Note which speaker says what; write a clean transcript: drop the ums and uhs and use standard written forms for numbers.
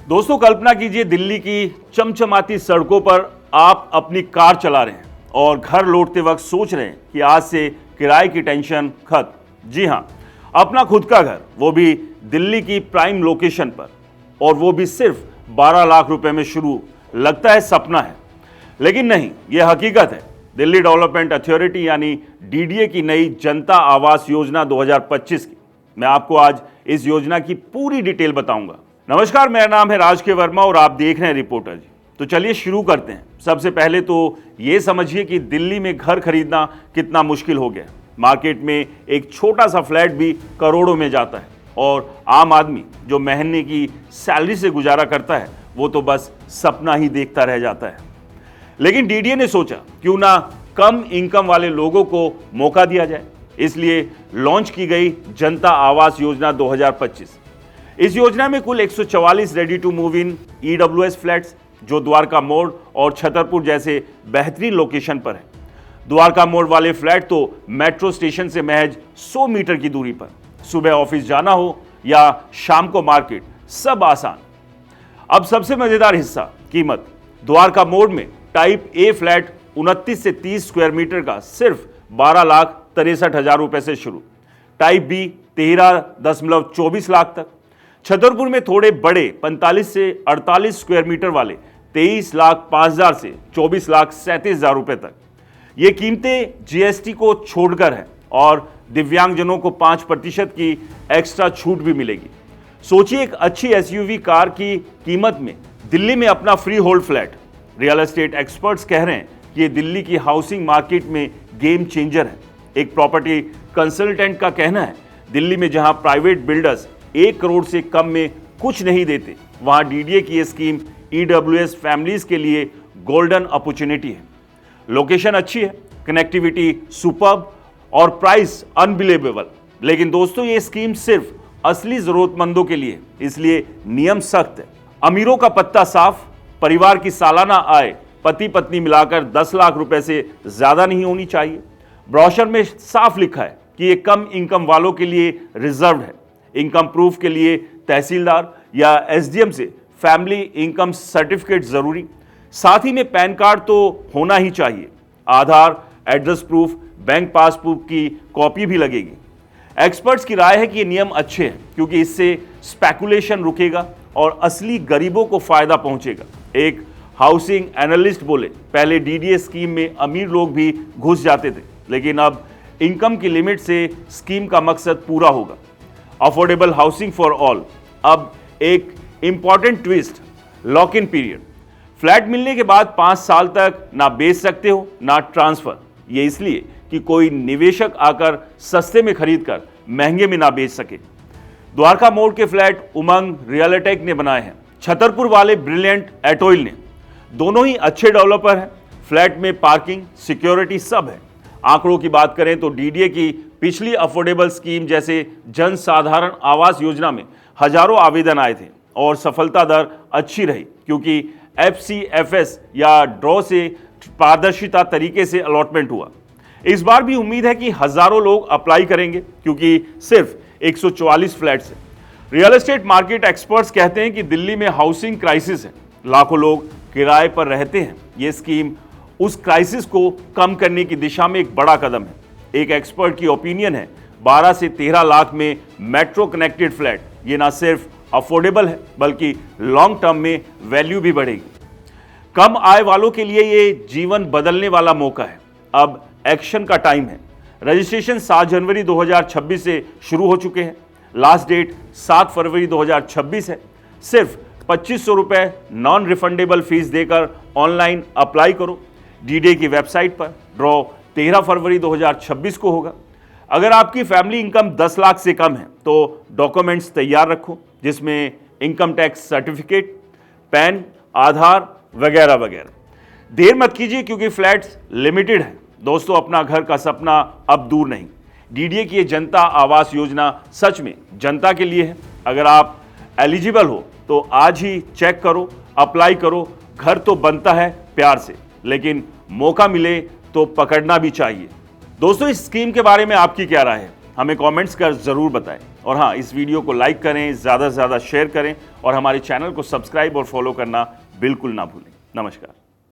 Speaker 1: दोस्तों कल्पना कीजिए दिल्ली की चमचमाती सड़कों पर आप अपनी कार चला रहे हैं और घर लौटते वक्त सोच रहे हैं कि आज से किराए की टेंशन खत्म। जी हां, अपना खुद का घर, वो भी दिल्ली की प्राइम लोकेशन पर, और वो भी सिर्फ 12 लाख रुपए में शुरू। लगता है सपना है, लेकिन नहीं, यह हकीकत है। दिल्ली डेवलपमेंट अथॉरिटी यानी डीडीए की नई जनता आवास योजना 2025 की मैं आपको आज इस योजना की पूरी डिटेल बताऊंगा। नमस्कार, मेरा नाम है राज के वर्मा और आप देख रहे हैं रिपोर्टर जी। तो चलिए शुरू करते हैं। सबसे पहले तो ये समझिए कि दिल्ली में घर खरीदना कितना मुश्किल हो गया। मार्केट में एक छोटा सा फ्लैट भी करोड़ों में जाता है और आम आदमी जो महीने की सैलरी से गुजारा करता है वो तो बस सपना ही देखता रह जाता है। लेकिन डीडीए ने सोचा क्यों ना कम इनकम वाले लोगों को मौका दिया जाए, इसलिए लॉन्च की गई जनता आवास योजना 2025। इस योजना में कुल 144 ready to move in EWS flats जो द्वारका मोड़ और छतरपुर जैसे बेहतरीन लोकेशन पर है। द्वारका मोड़ वाले फ्लैट तो मेट्रो स्टेशन से महज 100 मीटर की दूरी पर, सुबह ऑफिस जाना हो या शाम को मार्केट, सब आसान। अब सबसे मजेदार हिस्सा, कीमत। द्वारका मोड़ में टाइप ए फ्लैट 29 से 30 स्क्वायर मीटर का सिर्फ 12,63,000 रुपए से शुरू, टाइप बी 13.24 लाख तक। छतरपुर में थोड़े बड़े 45 से 48 स्क्वायर मीटर वाले 23,05,000 से 24,37,000 रुपए तक। ये कीमतें जीएसटी को छोड़कर है और दिव्यांगजनों को 5% की एक्स्ट्रा छूट भी मिलेगी। सोचिए, एक अच्छी एसयूवी कार की कीमत में दिल्ली में अपना free hold flat. Real estate experts कह रहे हैं कि ये दिल्ली की हाउसिंग मार्केट में गेम चेंजर है। एक प्रॉपर्टी कंसल्टेंट का कहना है, दिल्ली में जहां प्राइवेट बिल्डर्स 1 करोड़ से कम में कुछ नहीं देते, वहां डीडीए की ये स्कीम ईडब्ल्यूएस फैमिलीज के लिए गोल्डन अपॉर्चुनिटी है। लोकेशन अच्छी है, कनेक्टिविटी सुपर्ब और प्राइस अनबिलीवेबल। लेकिन दोस्तों, ये स्कीम सिर्फ असली जरूरतमंदों के लिए, इसलिए नियम सख्त है। अमीरों का पत्ता साफ। परिवार की सालाना आय पति पत्नी मिलाकर 10 लाख रुपए से ज्यादा नहीं होनी चाहिए। ब्रोशर में साफ लिखा है कि ये कम इनकम वालों के लिए रिजर्व है। इनकम प्रूफ के लिए तहसीलदार या एसडीएम से फैमिली इनकम सर्टिफिकेट जरूरी। साथ ही में पैन कार्ड तो होना ही चाहिए। आधार, एड्रेस प्रूफ, बैंक पासबुक की कॉपी भी लगेगी। एक्सपर्ट्स की राय है कि ये नियम अच्छे हैं क्योंकि इससे स्पेकुलेशन रुकेगा और असली गरीबों को फायदा पहुंचेगा। एक हाउसिंग एनालिस्ट बोले, पहले डीडीए स्कीम में अमीर लोग भी घुस जाते थे, लेकिन अब इनकम की लिमिट से स्कीम का मकसद पूरा होगा। Affordable housing for all. अब एक important twist, lock in period. Flat मिलने के बाद 5 साल तक ना बेच सकते हो ना ट्रांसफर। ये इसलिए कि कोई निवेशक आकर सस्ते में खरीद कर महंगे में ना बेच सके। द्वारका मोड़ के फ्लैट उमंग रियलटेक ने बनाए हैं, छतरपुर वाले ब्रिलियंट एटोइल ने। दोनों ही अच्छे डेवलपर हैं। फ्लैट में पार्किंग, सिक्योरिटी सब है। आंकड़ों की बात करें तो डीडीए की पिछली अफोर्डेबल स्कीम जैसे जन साधारण आवास योजना में हजारों आवेदन आए थे और सफलता दर अच्छी रही क्योंकि एफसीएफएस या ड्रॉ से पारदर्शिता तरीके से अलॉटमेंट हुआ। इस बार भी उम्मीद है कि हजारों लोग अप्लाई करेंगे क्योंकि सिर्फ 144 फ्लैट्स हैं। रियल एस्टेट मार्केट एक्सपर्ट्स कहते हैं कि दिल्ली में हाउसिंग क्राइसिस है, लाखों लोग किराए पर रहते हैं। ये स्कीम उस क्राइसिस को कम करने की दिशा में एक बड़ा कदम है। एक एक्सपर्ट की ओपिनियन है, 12 से 13 लाख में मेट्रो कनेक्टेड फ्लैट ये ना सिर्फ अफोर्डेबल है बल्कि लॉन्ग टर्म में वैल्यू भी बढ़ेगी। कम आय वालों के लिए ये जीवन बदलने वाला मौका है। अब एक्शन का टाइम है। रजिस्ट्रेशन 7 जनवरी 2026 से शुरू हो चुके हैं। लास्ट डेट 7 फरवरी 2026 है। सिर्फ 2500 रुपए नॉन रिफंडेबल फीस देकर ऑनलाइन अप्लाई करो। डीडीए की वेबसाइट पर ड्रॉ 13 फरवरी 2026 को होगा। अगर आपकी फैमिली इनकम 10 लाख से कम है तो डॉक्यूमेंट्स तैयार रखो, जिसमें इनकम टैक्स सर्टिफिकेट, पैन, आधार वगैरह वगैरह। देर मत कीजिए क्योंकि फ्लैट्स लिमिटेड है। दोस्तों, अपना घर का सपना अब दूर नहीं। डीडीए की ये जनता आवास योजना सच में जनता के लिए है। अगर आप एलिजिबल हो तो आज ही चेक करो, अप्लाई करो। घर तो बनता है प्यार से, लेकिन मौका मिले तो पकड़ना भी चाहिए। दोस्तों, इस स्कीम के बारे में आपकी क्या राय है? हमें कमेंट्स कर जरूर बताएं और हाँ, इस वीडियो को लाइक करें, ज़्यादा से ज़्यादा शेयर करें और हमारे चैनल को सब्सक्राइब और फॉलो करना बिल्कुल ना भूलें। नमस्कार।